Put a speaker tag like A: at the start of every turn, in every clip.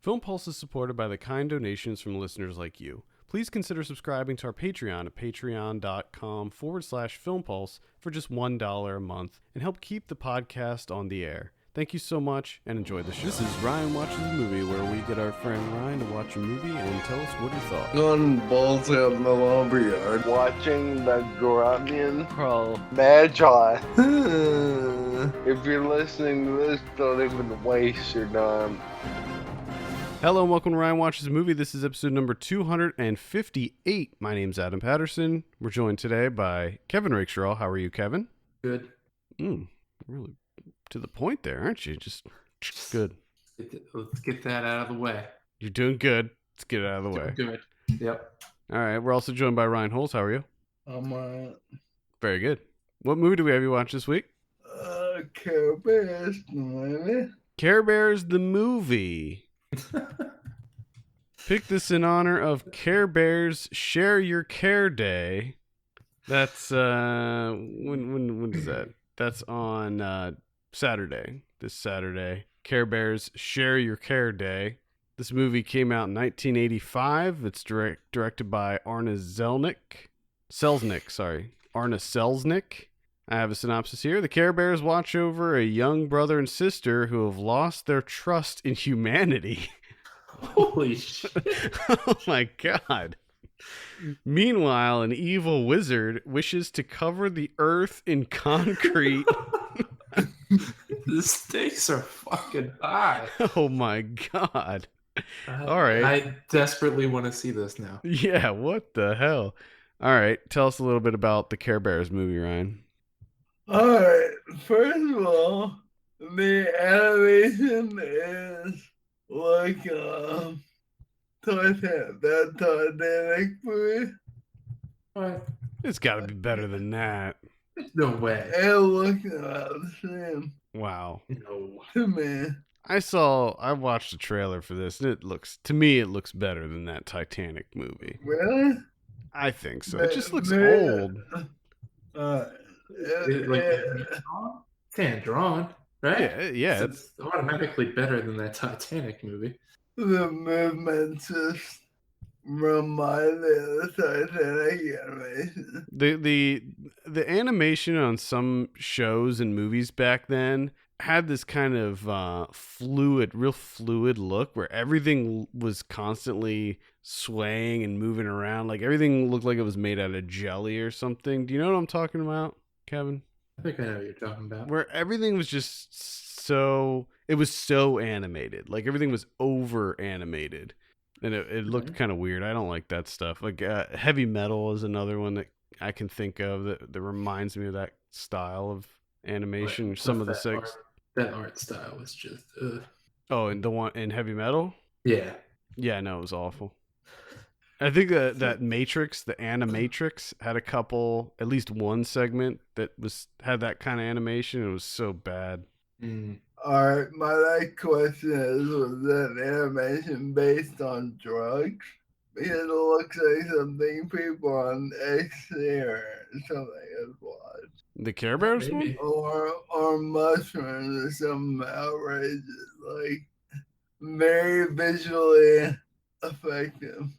A: Film Pulse is supported by the kind donations from listeners like you. Please consider subscribing to our Patreon at patreon.com/filmpulse for just $1 a month and help keep the podcast on the air. Thank you so much and enjoy the show. This is Ryan Watches a Movie, where we get our friend Ryan to watch a movie and tell us what he thought.
B: Going balls out in the lumberyard.
C: Watching the Grunion Pro Magi. If you're listening to this, don't even waste your time.
A: Hello and welcome to Ryan Watches a Movie. This is episode number 258. My name's Adam Patterson. We're joined today by Kevin Rakestraw. How are you, Kevin?
D: Good.
A: Really to the point there, aren't you? Just good.
D: Let's get that out of the way.
A: You're doing good. Let's get it out of the way.
D: Good. Yep.
A: All right. We're also joined by Ryan Holes. How are you?
B: I'm alright.
A: Very good. What movie do we have you watch this week?
B: Care Bears, maybe?
A: Care Bears the movie. Pick this in honor of Care Bears Share Your Care Day. That's when is that? That's on Saturday. This Saturday. Care Bears Share Your Care Day. This movie came out in 1985. It's directed by Arne Selznick. I have a synopsis here. The Care Bears watch over a young brother and sister who have lost their trust in humanity.
D: Holy shit.
A: Oh my god. Meanwhile, an evil wizard wishes to cover the earth in concrete.
D: The stakes are fucking high.
A: Oh my god. All right.
D: I desperately want to see this now.
A: Yeah, what the hell? All right, tell us a little bit about the Care Bears movie, Ryan.
B: Alright, first of all, the animation is like that Titanic movie.
D: What?
A: It's got to be better than that.
D: No way.
B: It looks about the same
A: Wow.
D: No.
B: to me.
A: I watched the trailer for this, and it looks better than that Titanic movie.
B: Really?
A: I think so. It just looks
B: Maybe-
A: old.
D: It's hand drawn, right?
A: Yeah.
D: It's automatically better than that Titanic movie.
B: The movements just remind me of the Titanic animation.
A: The animation on some shows and movies back then had this kind of real fluid look where everything was constantly swaying and moving around. Like everything looked like it was made out of jelly or something. Do you know what I'm talking about, Kevin?
D: I think I know what you're talking about.
A: Where everything was just so animated. Like everything was over animated. And it looked kind of weird. I don't like that stuff. Like Heavy Metal is another one that I can think of that reminds me of that style of animation.
D: But
A: Some of the
D: that art style was just
A: Oh, and the one in Heavy Metal?
D: yeah.
A: Yeah, no, it was awful. I think that Matrix, the Animatrix, had at least one segment that had that kind of animation. It was so bad.
B: Alright, my next question is, was that animation based on drugs? Because it looks like something people on XC or something has watched.
A: The Care Bears one?
D: Maybe.
B: Or mushrooms or something outrageous, like very visually effective.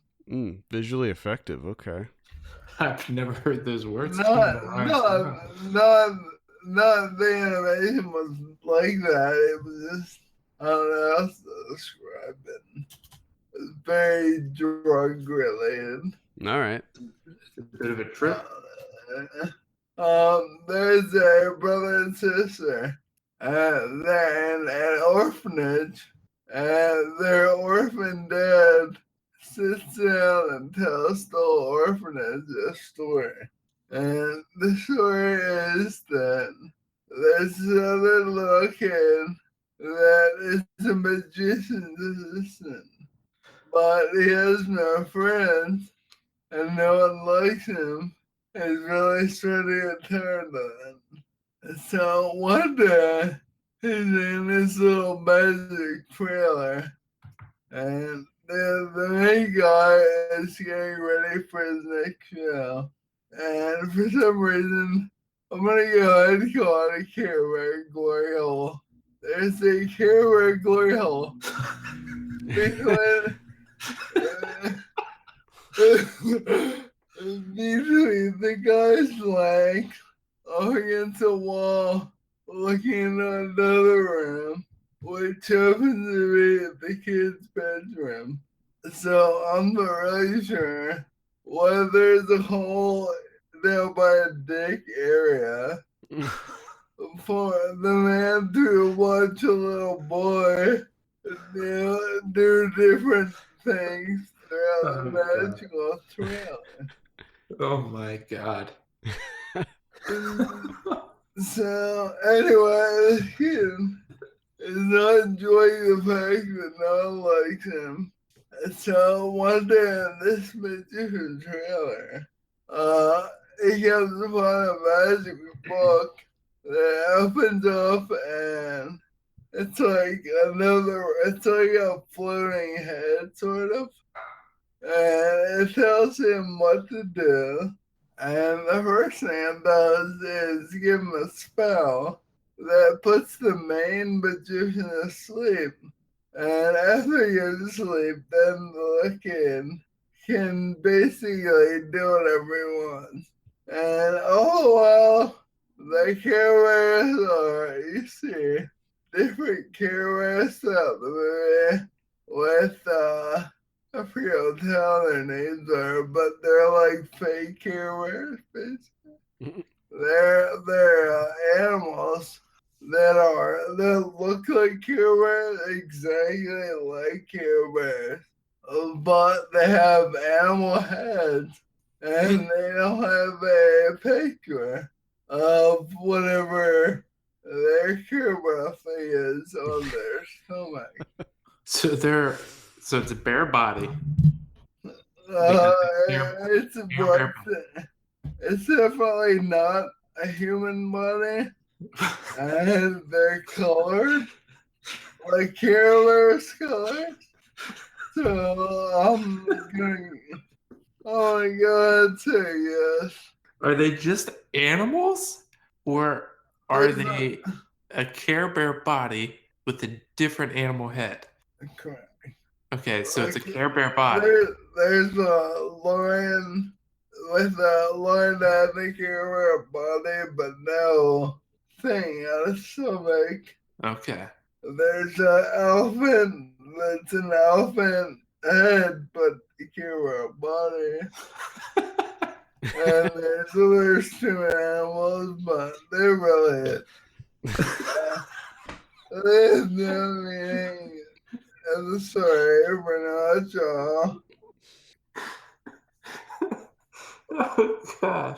A: Visually effective. Okay.
D: I've never heard those words.
B: Not the animation was like that. It was just, I don't know how else to describe it. It was very drug related.
A: All right.
D: It's a bit of a trip.
B: There's a brother and sister. They're in an orphanage, and their orphan dad sits down and tells the orphanage a story. And the story is that there's another little kid that is a magician's assistant, but he has no friends, and no one likes him. He's really starting to turn on him. And so one day, he's in this little magic trailer, and the main guy is getting ready for his next show. And for some reason, I'm going to go ahead and call it a Care Bear glory hole. There's a Care Bear glory hole. between between the guy's legs against the wall, looking at another room, which happens to be the kid's bedroom. So I'm not really sure whether there's a hole down by a dick area for the man to watch a little boy do different things throughout the magical trailer.
D: Oh my god.
B: So anyway, the kid is not enjoying the fact that no one likes him. So one day in this magician trailer, he comes upon a magic book that opens up and it's like a floating head sort of. And it tells him what to do. And the first thing it does is give him a spell that puts the main magician asleep. And after he goes to sleep, then the kid can basically do whatever he wants. And all the while, the cameras are, you see, different cameras throughout the movie with, I forget what the hell their names are, but they're like fake cameras, basically. They're animals that look like Care Bears, exactly like Care Bears, but they have animal heads and they don't have a picture of whatever their Care Bear thing is on their stomach.
D: So it's a bare body.
B: It's definitely not a human body. And they're colored like Care Bears colors. So I'm going, oh my god, say yes.
D: Are they just animals? Or are they a Care Bear body with a different animal head?
B: Correct.
D: Okay, so it's a Care Bear body.
B: There's a lion with a lion that I think Care Bear body, but no thing on its stomach.
D: Okay.
B: There's an elephant that's an elephant head, but you can't wear a body. And there's two animals, but they're really it. There's no meaning of the story for not y'all.
D: Oh god.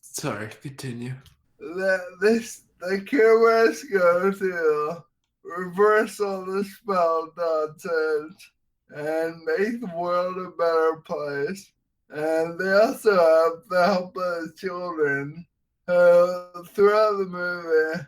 D: Sorry, continue.
B: The cameras go to reverse all the spell nonsense and make the world a better place. And they also have the help of the children who, throughout the movie,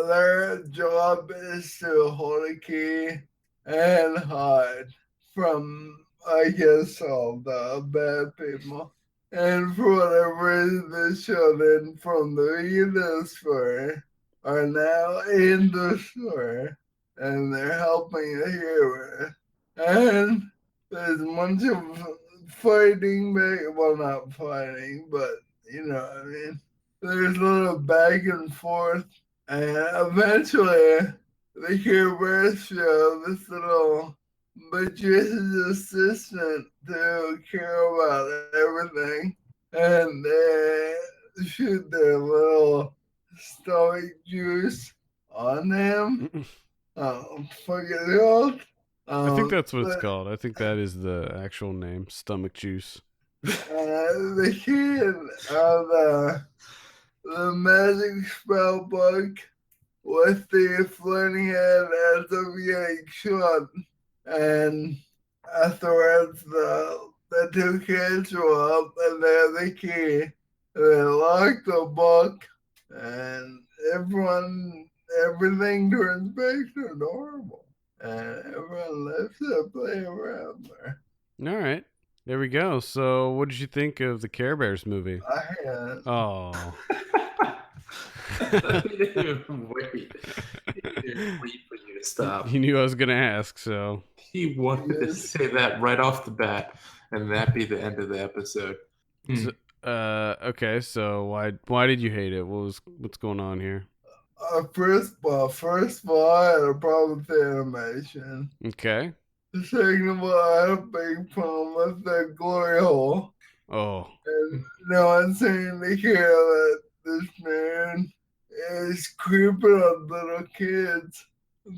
B: their job is to hold a key and hide from, I guess, all the bad people. And for whatever reason, the children from the beginning of the story are now in the story, and they're helping the hero. And there's a bunch of fighting, well, not fighting, but you know what I mean. There's a little back and forth, and eventually the heroes show this little magician's assistant to care about everything, and they shoot their little stomach juice on him. Fucking called.
A: I think that's what it's called. I think that is the actual name, stomach juice.
B: The kid of the magic spell book with the floating head ends up getting shot. And afterwards, the two kids show up and they have the key. They lock the book, and everything turns back to normal. And everyone lives happily ever after.
A: All right. There we go. So, what did you think of the Care Bears movie? Oh.
D: You didn't even wait. You didn't wait for you to stop.
A: You knew I was gonna ask, so
D: He wanted to
B: Yes.
D: say that right off the bat, and that be the end of the episode.
A: So, okay. So why did you hate it? What's going on here?
B: First of all, I had a problem with the animation.
A: Okay.
B: Second of all, I had a big problem with the glory hole.
A: Oh,
B: And no one seemed to care that this man is creeping on little kids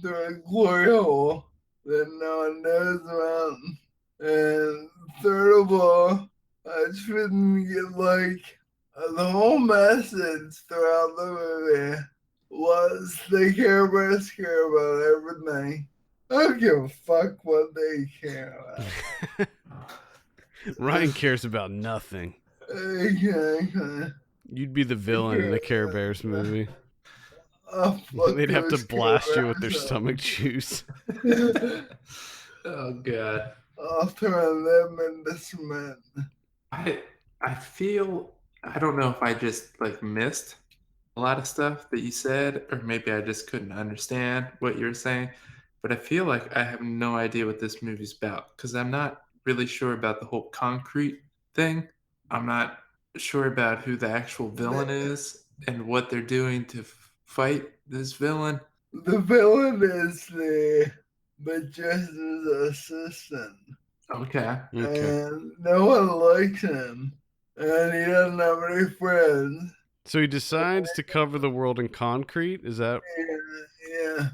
B: through a glory hole that no one knows about. And third of all, I just didn't get the whole message throughout the movie was the Care Bears care about everything. I don't give a fuck what they care about.
A: Ryan cares about nothing.
B: Exactly.
A: You'd be the villain in a Care Bears movie.
B: Oh, fuck
A: They'd have to
B: those
A: blast
B: Care
A: you with their
B: Bears.
A: stomach juice.
D: Oh god.
B: I'll turn them into cement.
D: I feel I don't know if I just like missed a lot of stuff that you said, or maybe I just couldn't understand what you were saying. But I feel like I have no idea what this movie's about because I'm not really sure about the whole concrete thing. I'm not sure about who the actual villain is and what they're doing to fight this villain.
B: The villain is the Justice assistant.
D: Okay.
A: Okay.
B: And no one likes him. And he doesn't have any friends.
A: So he decides to cover the world in concrete. Is that
B: Yeah.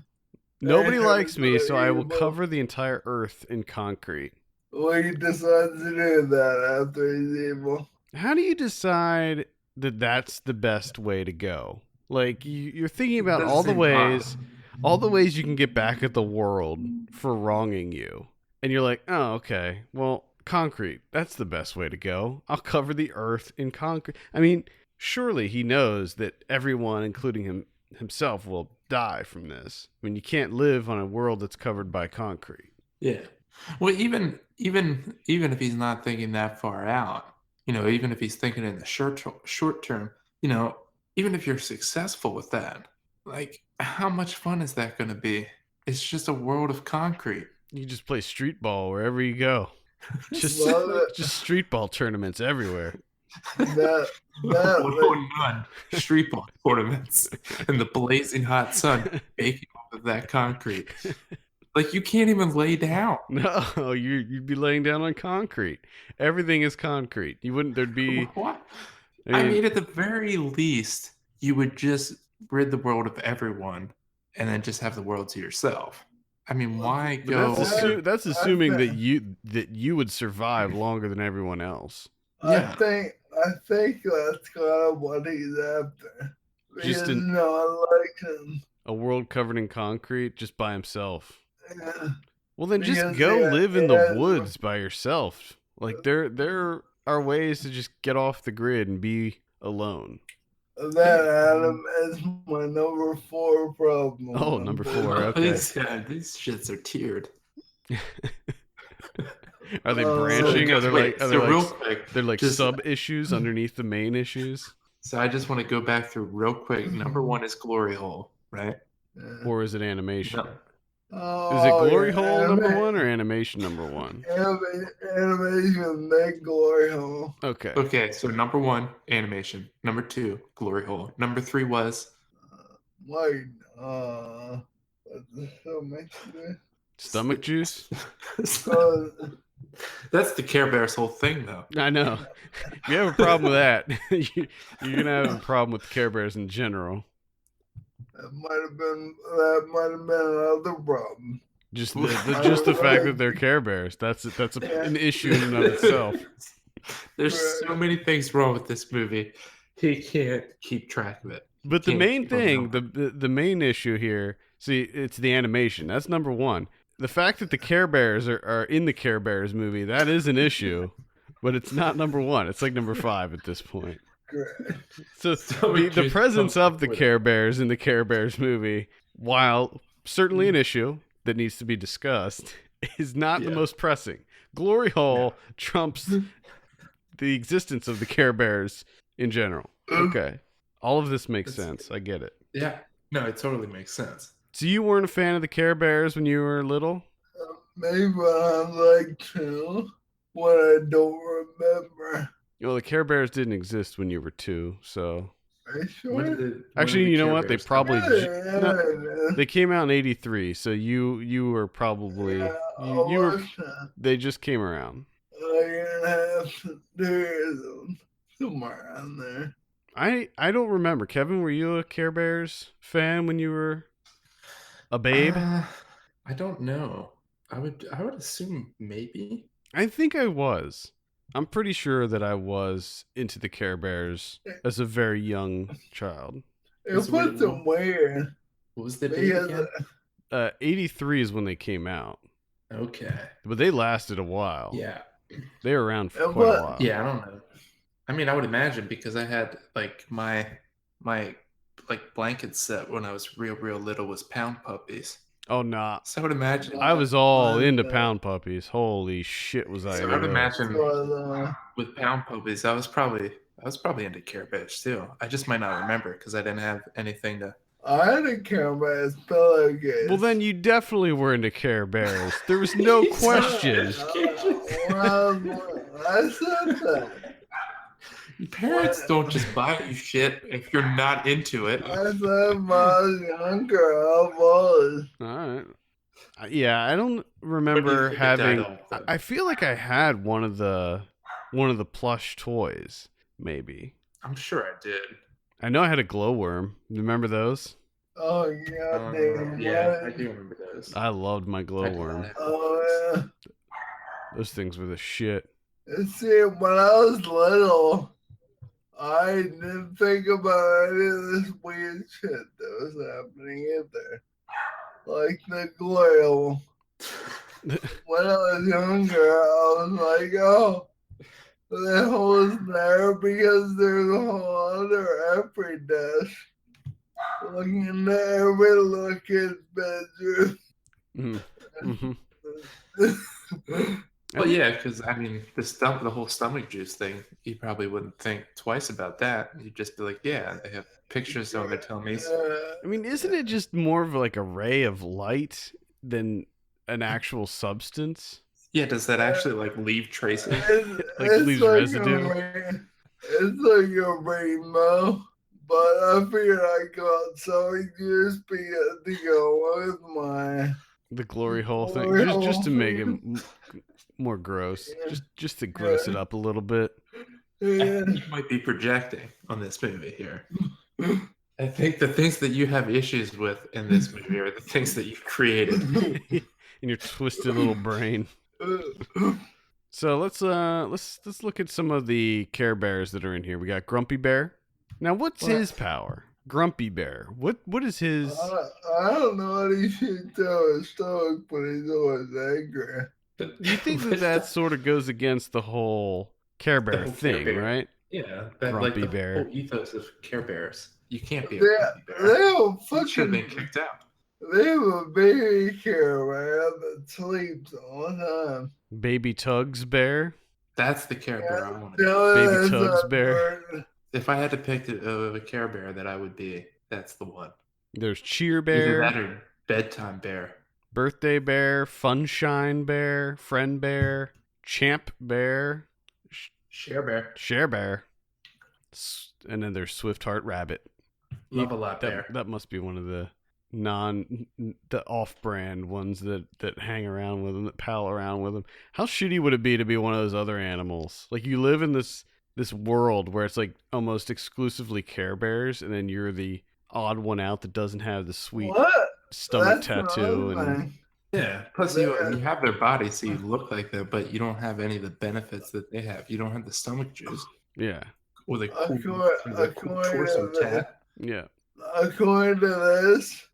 A: nobody
B: And
A: likes me, so I will
B: evil.
A: cover the entire earth in concrete.
B: Well, he decides to do that after he's evil.
A: How do you decide that that's the best way to go? Like you're thinking about
D: Doesn't
A: all the
D: seem
A: ways you can get back at the world for wronging you, and you're like, oh, okay, well, concrete, that's the best way to go. I'll cover the earth in concrete. I mean, surely he knows that everyone, including himself, will die from this. I mean, you can't live on a world that's covered by concrete.
D: Yeah. Well, even if he's not thinking that far out, even if he's thinking in the short term, even if you're successful with that, like how much fun is that going to be? It's just a world of concrete.
A: You just play street ball wherever you go. Just
B: Love it.
A: just street ball tournaments everywhere.
B: That,
D: One-on-one street ball tournaments in the blazing hot sun, baking off of that concrete. Like you can't even lay down.
A: No, you'd be laying down on concrete. Everything is concrete. You wouldn't. There'd be.
D: What? I mean, at the very least, you would just rid the world of everyone, and then just have the world to yourself. I mean, why
A: but
D: go?
A: that's assuming that you would survive longer than everyone else.
D: Yeah.
B: I think that's kind of what he's after.
A: Just
B: Because no one likes him.
A: A world covered in concrete just by himself.
B: Yeah.
A: Well, then just
B: Because
A: go
B: they-
A: live in
B: they
A: the
B: had-
A: woods by yourself. Like there are ways to just get off the grid and be alone.
B: That, Adam, is my number 4 problem.
A: Oh, number 4. Okay.
D: These shits are tiered.
A: Are they
B: So
A: branching? Are there
D: Wait,
A: like
D: so real quick,
A: they're like
D: just-
A: sub issues underneath the main issues,
D: So I just want to go back through real quick. Number 1 is Glory Hole, right?
B: Yeah.
A: or is it animation?
D: No.
B: Oh,
A: Is it Glory
B: yeah,
A: Hole number 1 or animation number 1?
B: Animation, then Glory Hole.
A: Okay.
D: Okay, so number 1, animation. Number 2, Glory Hole. Number 3 was
B: Wait, what's the stomach do?
A: Stomach juice?
B: Oh,
D: That's the Care Bears whole thing, though.
A: I know. If you have a problem with that, you're gonna have a problem with Care Bears in general.
B: that might have been another problem.
A: Just the fact that they're Care Bears. That's an issue in and of itself.
D: There's so many things wrong with this movie. He can't keep track of it.
A: But the
D: Can't
A: main
D: keep 'em
A: thing,
D: numbered.
A: the main issue here, see, it's the animation. That's number 1. The fact that the Care Bears are in the Care Bears movie, that is an issue, but it's not number 1. It's like number 5 at this point.
B: Great.
A: So
D: Stomach
A: the
D: juice
A: presence
D: comes
A: of the
D: with it.
A: Care Bears in the Care Bears movie, while certainly an issue that needs to be discussed, is not the
D: Yeah.
A: most pressing. Glory Hole trumps the existence of the Care Bears in general. Okay. All of this makes
D: It's-
A: sense. I get it.
D: Yeah, no, it totally makes sense.
A: So you weren't a fan of the Care Bears when you were little?
B: Maybe I'm like 2, what I don't remember.
A: Well, the Care Bears didn't exist when you were 2, so
B: Are you
D: When
B: sure?
D: did when
A: actually,
D: did the
A: you know
D: Care
A: what? They
D: Bears come
A: probably
D: out?
A: no, they came out in '83, so you were probably you were. They just came around.
B: A year and a half, 2 years old, somewhere around there.
A: I don't remember. Kevin, were you a Care Bears fan when you were a babe?
D: I don't know. I would assume maybe.
A: I think I was. I'm pretty sure that I was into the Care Bears as a very young child.
B: It
D: It's
B: puts them weird.
D: What was the date
B: Because
D: again?
A: 83 is when they came out,
D: Okay.
A: but they lasted a while.
D: Yeah.
A: They were around for
B: Yeah,
A: quite a
B: but-
A: while.
D: Yeah, I don't know. I mean, I would imagine because I had like my like blanket set when I was real little was Pound Puppies.
A: Oh, nah.
D: So I would imagine
A: I was all
B: Well,
A: into Pound Puppies. Holy shit, was I
D: So
A: into
D: I'd
A: those.
D: imagine
B: but,
D: with Pound Puppies, I was probably into Care Bears too. I just might not remember because I didn't have anything to.
B: I had a Care Bears pillowcase.
A: Well, then you definitely were into Care Bears. There was no question.
B: I said that.
D: Your parents don't just buy you shit if you're not into it.
B: I said when I was younger, I was.
A: All right. Yeah, I don't
D: When do you
A: remember
D: think it died
A: having.
D: off, then?
A: I feel like I had one of the plush toys. Maybe.
D: I'm sure I did.
A: I know I had a glowworm. Remember those?
B: Oh, yeah, damn.
D: Yeah, I do remember those.
A: I loved my
D: I did
A: glowworm.
D: not have
B: Oh, yeah.
A: Those things were the shit.
B: And see, when I was little, I didn't think about any of this weird shit that was happening either. Like the glow. When I was younger, I was like, oh, that hole's there because there's a hole under every desk. Looking in every looking bedroom.
A: Mm-hmm.
D: Well, yeah, because I mean, the whole stomach juice thing, you probably wouldn't think twice about that. You'd just be like, yeah, they have pictures on their tummies.
A: I mean, isn't it just more of like a ray of light than an actual substance?
D: Yeah, does that actually like leave traces?
A: Like leaves residue?
B: It's like a rainbow. But I figured I got stomach juice because to go with my
A: The glory hole thing,
B: Glory
A: just to
B: hole
A: make it
B: thing.
A: more gross,
B: Yeah.
A: just to gross it up a little bit.
D: I
B: Yeah.
D: think you might be projecting on this movie here. I think the things that you have issues with in this movie are the things that you've created.
A: In your twisted little brain. So let's look at some of the Care Bears that are in here. We got Grumpy Bear. Now, what's
B: What?
A: his power? Grumpy Bear. What is his?
B: I don't know what he should tell his stomach, but he's always angry.
A: You think that sort of goes against the whole Care Bear
D: whole Care
A: thing,
D: Bear.
A: right?
D: Yeah, that
A: Grumpy
D: like the
A: Bear.
D: whole ethos of Care Bears. You can't be a
B: They,
D: Grumpy
B: they
D: Bear.
B: have a
D: You should have been
B: fucking,
D: kicked out.
B: they have a baby Care Bear that sleeps all the time.
A: Baby Tugs Bear.
D: That's the Care Bear I wanted.
B: No,
A: Baby
B: that's
A: Tugs
B: not
A: Bear.
B: bird.
D: If I had to pick a Care Bear that I would be, that's the one.
A: There's Cheer
D: Either that
A: Bear,
D: or Bedtime Bear.
A: Birthday Bear, Funshine Bear, Friend Bear, Champ Bear,
D: Share Bear.
A: Share Bear, and then there's Swiftheart Rabbit.
D: Love a lot bear.
A: That must be one of the the off-brand ones that hang around with them, that pal around with them. How shitty would it be to be one of those other animals? Like, you live in this world where it's like almost exclusively Care Bears, and then you're the odd one out that doesn't have the sweet
B: What?
A: stomach
B: That's
A: tattoo
B: another
A: and
B: thing.
D: Yeah. Plus, you have their body, so you look like them, but you don't have any of the benefits that they have. You don't have the stomach juice
A: yeah.
D: or the cool,
B: According
D: torso
B: to
D: tat.
A: Yeah.
B: According to this,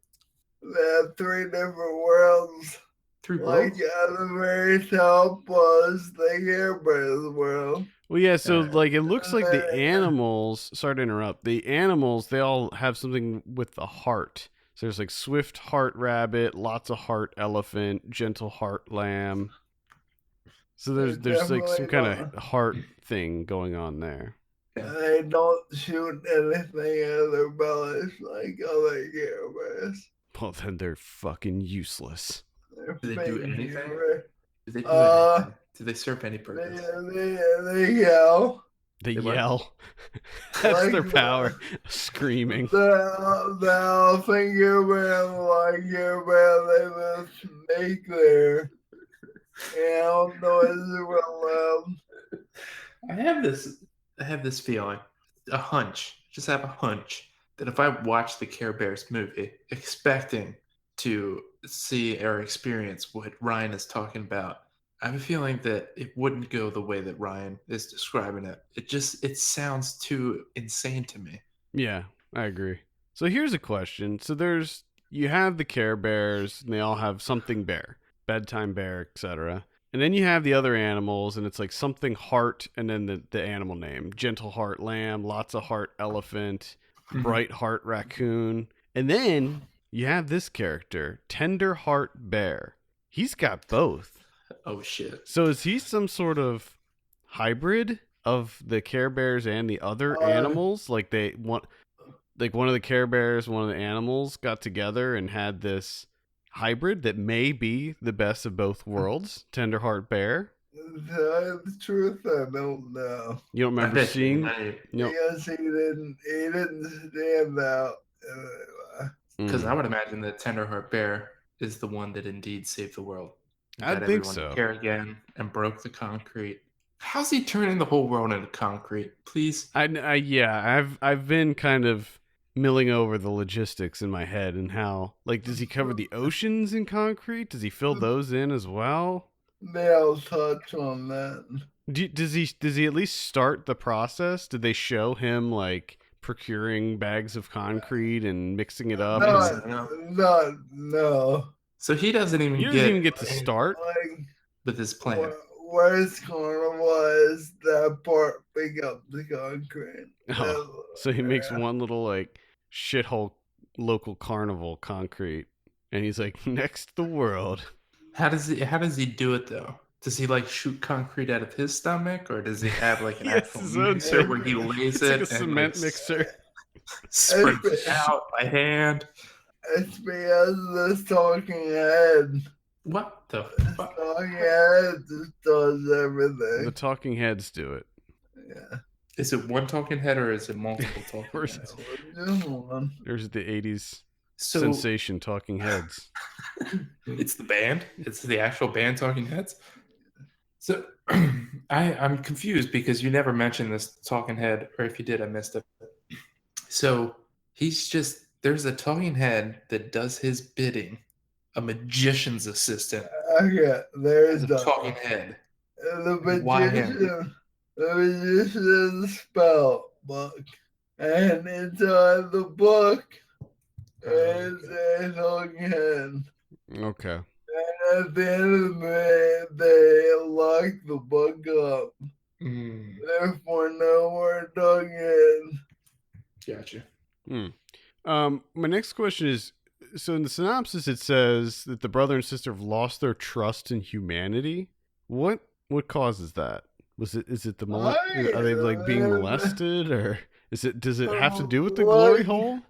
B: they have 3 different worlds.
D: 3
B: Like
D: worlds.
B: at the very top was the Care Bears world.
A: Well, yeah, so
D: Yeah.
A: like it looks like the animals, sorry to interrupt, the animals, they all have something with the heart. So there's like swift heart rabbit, lots of heart elephant, gentle heart lamb. So there's like some kind of heart thing going on there.
B: They don't shoot anything out of their bellies like other Care Bears.
A: Well, then they're fucking useless.
D: Do they do anything?
B: favorite.
D: Do they do
B: Uh,
D: anything? Do they serve any
B: They,
D: purpose?
B: they yell.
A: They
D: They what?
A: yell. That's
B: Like
A: their
B: the-
A: power. Screaming.
B: The elephant Care Bear, like Care Bear, they just make their noises real loud.
D: I have this feeling, a hunch, just have a hunch that if I watch the Care Bears movie expecting to see or experience what Ryan is talking about, I have a feeling that it wouldn't go the way that Ryan is describing it. It sounds too insane to me.
A: Yeah, I agree. So here's a question. So you have the Care Bears, and they all have something bear, bedtime bear, etc. And then you have the other animals, and it's like something heart, and then the animal name: gentle heart lamb, lots of heart elephant, bright heart raccoon. And then you have this character, tender heart bear. He's got both.
D: Oh shit.
A: So is he some sort of hybrid of the Care Bears and the other animals? Like one of the Care Bears, one of the animals got together and had this hybrid that may be the best of both worlds. Tenderheart Bear.
B: To tell the truth, I don't know.
A: You don't remember seeing?
B: Because he didn't stand out.
D: Because I would imagine that Tenderheart Bear is the one that indeed saved the world.
A: I
D: Got
A: think
D: everyone
A: so.
D: to care again and broke the concrete. How's he turning the whole world into concrete? Please.
A: I've been kind of milling over the logistics in my head and how, like, does he cover the oceans in concrete? Does he fill those in as well?
B: They'll touch on that.
A: Does he at least start the process? Did they show him like procuring bags of concrete and mixing it up?
B: No.
D: So he doesn't even
A: get to start
B: Like,
D: with his plan.
B: Worst carnival is that part pick up the concrete.
A: Oh, so he makes one little like shithole local carnival concrete, and he's like, next the world.
D: How does he do it though? Does he like shoot concrete out of his stomach, or does he have like an actual mixer where he lays it
A: like a cement mixer,
D: spreads it out by hand?
B: It's because this talking head.
D: What the fuck?
B: Talking head just does everything.
A: The talking heads do it.
B: Yeah.
D: Is it one talking head or is it multiple talking heads?
B: Just one.
A: There's the 80s sensation Talking Heads.
D: It's the band? It's the actual band Talking Heads? So I'm confused because you never mentioned this talking head, or if you did, I missed it. So there's a talking head that does his bidding, a magician's assistant.
B: Okay, there's
D: the talking head.
B: The magician's spell book. And inside the book is a talking head.
A: Okay.
B: And at the end of the day, they lock the book up. Therefore, no more talking head.
D: Gotcha.
A: My next question is, so in the synopsis it says that the brother and sister have lost their trust in humanity. What causes that? Is it the are they like being molested, or does it have to do with the glory hole?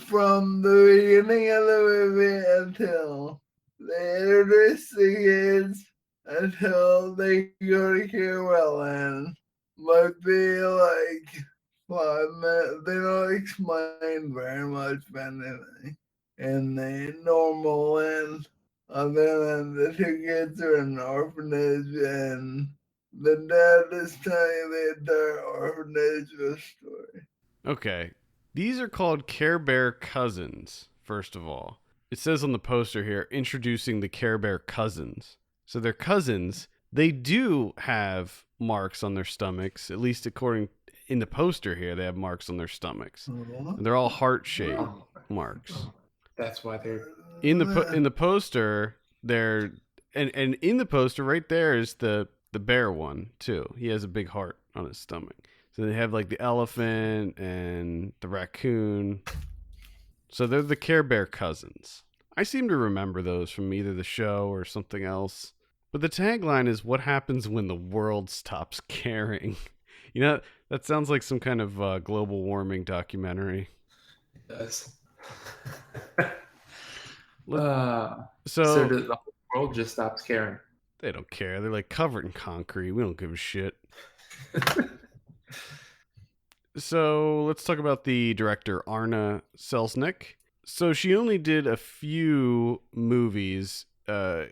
B: From the beginning of the movie until they introduce the kids until they go to Carolyn might be like 5 minutes. They don't explain very much about anything in the normal end, other than the two kids are in an orphanage and the dad is telling the entire orphanage story.
A: Okay. These are called Care Bear cousins, first of all. It says on the poster here, introducing the Care Bear cousins. So they're cousins. They do have marks on their stomachs, at least according in the poster here, they have marks on their stomachs. And they're all heart-shaped marks.
D: That's why they're
A: in the poster. They're and in the poster right there is the bear one too. He has a big heart on his stomach. So they have like the elephant and the raccoon. So they're the Care Bear cousins. I seem to remember those from either the show or something else. But the tagline is, what happens when the world stops caring? You know, that sounds like some kind of global warming documentary.
D: It does. So
A: So
D: the whole world just stops caring.
A: they don't care. They're like covered in concrete. We don't give a shit. So let's talk about the director Arna Selznick. So she only did a few movies. The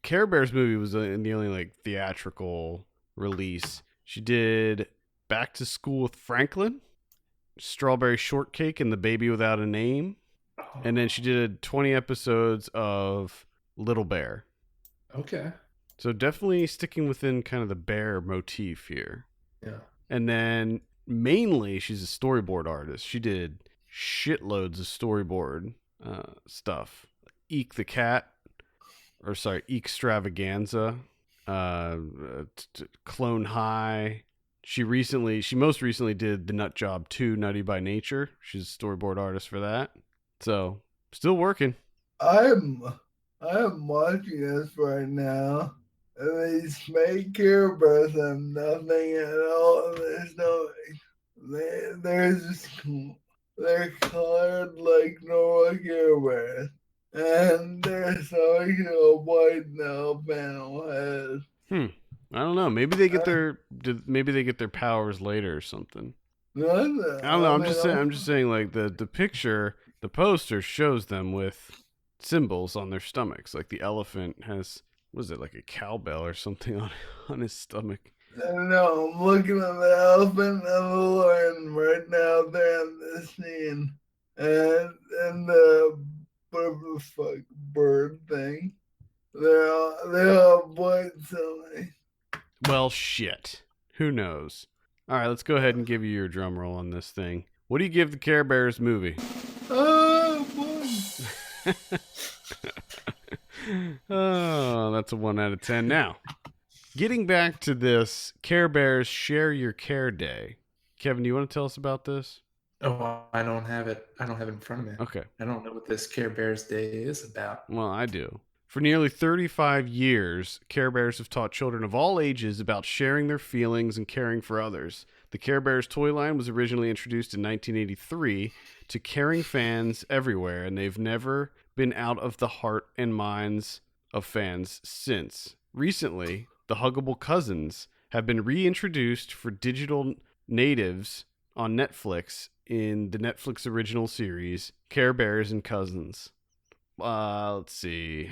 A: Care Bears movie was the only like theatrical release. She did Back to School with Franklin, Strawberry Shortcake, and The Baby Without a Name, and then she did 20 episodes of Little Bear.
D: Okay.
A: So definitely sticking within kind of the bear motif here.
D: Yeah.
A: And then mainly she's a storyboard artist. She did shitloads of storyboard stuff. Eek the Cat, or sorry, Eek Extravaganza, Clone High. She most recently did The Nut Job 2, Nutty by Nature. She's a storyboard artist for that. So still working.
B: I'm watching this right now. And these fake Care Bears have nothing at all. There's no, they're just, they're colored like normal Care Bears. And they're showing a white nail panel head.
A: I don't know. Maybe they get their powers later or something. I don't know. I'm just saying like the picture, the poster shows them with symbols on their stomachs. Like the elephant has, what is it, like a cowbell or something on his stomach.
B: No, I'm looking at the elephant and the lion right now. They're in this scene, and the whatever the fuck bird thing. They're all white silly.
A: Well, shit. Who knows? All right, let's go ahead and give you your drum roll on this thing. What do you give the Care Bears movie?
B: Oh boy.
A: Oh, that's a 1 out of 10. Now, getting back to this Care Bears Share Your Care Day. Kevin, do you want to tell us about this?
D: Oh, I don't have it. I don't have it in front of me.
A: Okay.
D: I don't know what this Care Bears Day is about.
A: Well, I do. For nearly 35 years, Care Bears have taught children of all ages about sharing their feelings and caring for others. The Care Bears toy line was originally introduced in 1983 to caring fans everywhere, and they've never been out of the heart and minds of fans since. Recently, the Huggable Cousins have been reintroduced for digital natives on Netflix in the Netflix original series, Care Bears and Cousins. Let's see.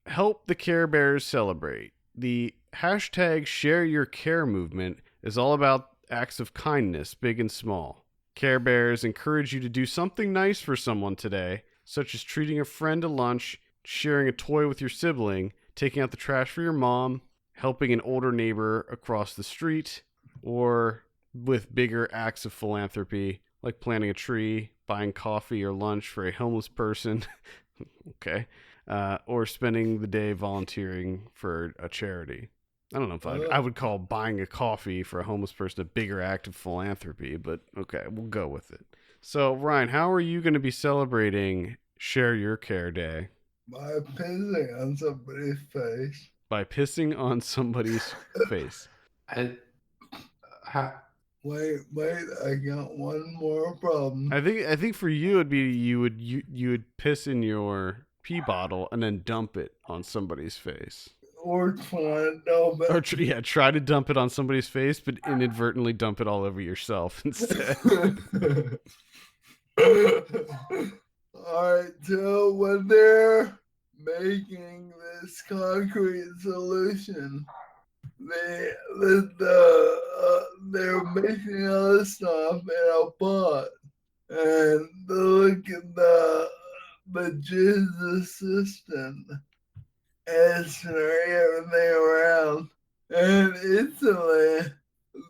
A: Help the Care Bears celebrate. The hashtag Share Your Care movement is all about acts of kindness, big and small. Care Bears encourage you to do something nice for someone today, such as treating a friend to lunch, sharing a toy with your sibling, taking out the trash for your mom, helping an older neighbor across the street, or with bigger acts of philanthropy, like planting a tree, buying coffee or lunch for a homeless person. Okay. Or spending the day volunteering for a charity. I don't know if I would call buying a coffee for a homeless person a bigger act of philanthropy, but okay, we'll go with it. So, Ryan, how are you going to be celebrating Share Your Care Day?
B: By pissing on somebody's face.
A: By pissing on somebody's face.
B: Wait, I got one more problem.
A: I think for you it'd be you would piss in your pee bottle and then dump it on somebody's face.
B: Or try to dump it.
A: Or try to dump it on somebody's face, but inadvertently dump it all over yourself instead.
B: Alright, so when they're making this concrete solution, they're making all this stuff in a pot, and they look at the jizz assistant and snurry everything around, and instantly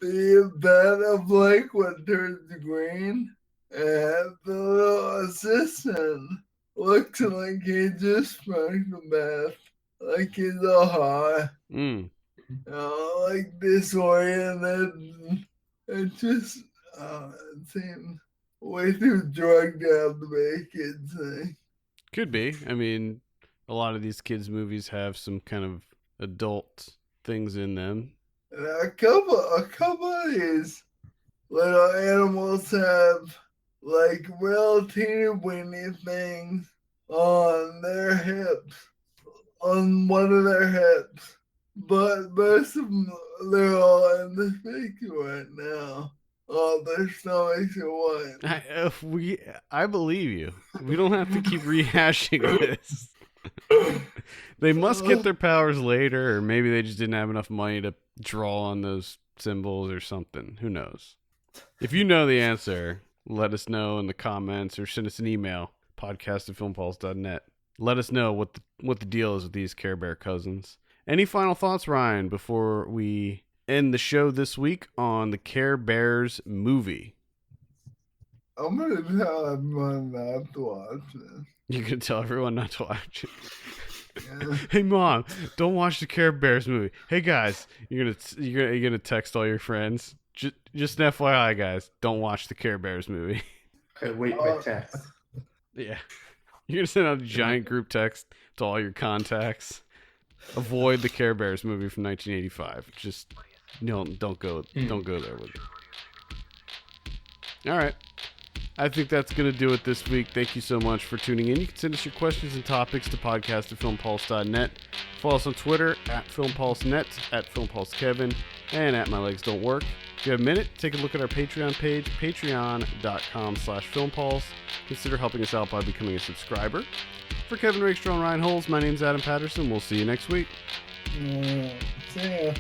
B: the vat of liquid turns green, and the little assistant looks like he just smoked a bath, like he's all high. Like disoriented. It just it seems way too drugged out to be a kid's thing.
A: Could be. I mean, a lot of these kids' movies have some kind of adult things in them.
B: And a couple of these little animals have like real teeny weeny things on their hips, on one of their hips. But most of them, they're all in the picture right now. Oh, their stomachs are white.
A: I believe you. We don't have to keep rehashing this. They must get their powers later, or maybe they just didn't have enough money to draw on those symbols or something. Who knows? If you know the answer, let us know in the comments or send us an email, podcast@filmpulse.net. Let us know what the deal is with these Care Bear cousins. Any final thoughts, Ryan, before we end the show this week on the Care Bears movie?
B: I'm gonna tell everyone not to watch this.
A: You're gonna tell everyone not to watch it.
B: Yeah.
A: Hey mom, don't watch the Care Bears movie. Hey guys, you're gonna text all your friends. Just an FYI, guys, don't watch the Care Bears movie.
D: I wait my text.
A: Yeah, you're gonna send out a giant group text to all your contacts. Avoid the Care Bears movie from 1985. Just don't go there with it. All right. I think that's going to do it this week. Thank you so much for tuning in. You can send us your questions and topics to podcast@filmpulse.net. Follow us on Twitter @FilmPulseNet, @FilmPulseKevin, and @MyLegsDon'tWork. If you have a minute, take a look at our Patreon page, patreon.com/FilmPulse. Consider helping us out by becoming a subscriber. For Kevin Rakestraw and Ryan Holes, my name's Adam Patterson. We'll see you next week.
B: See ya.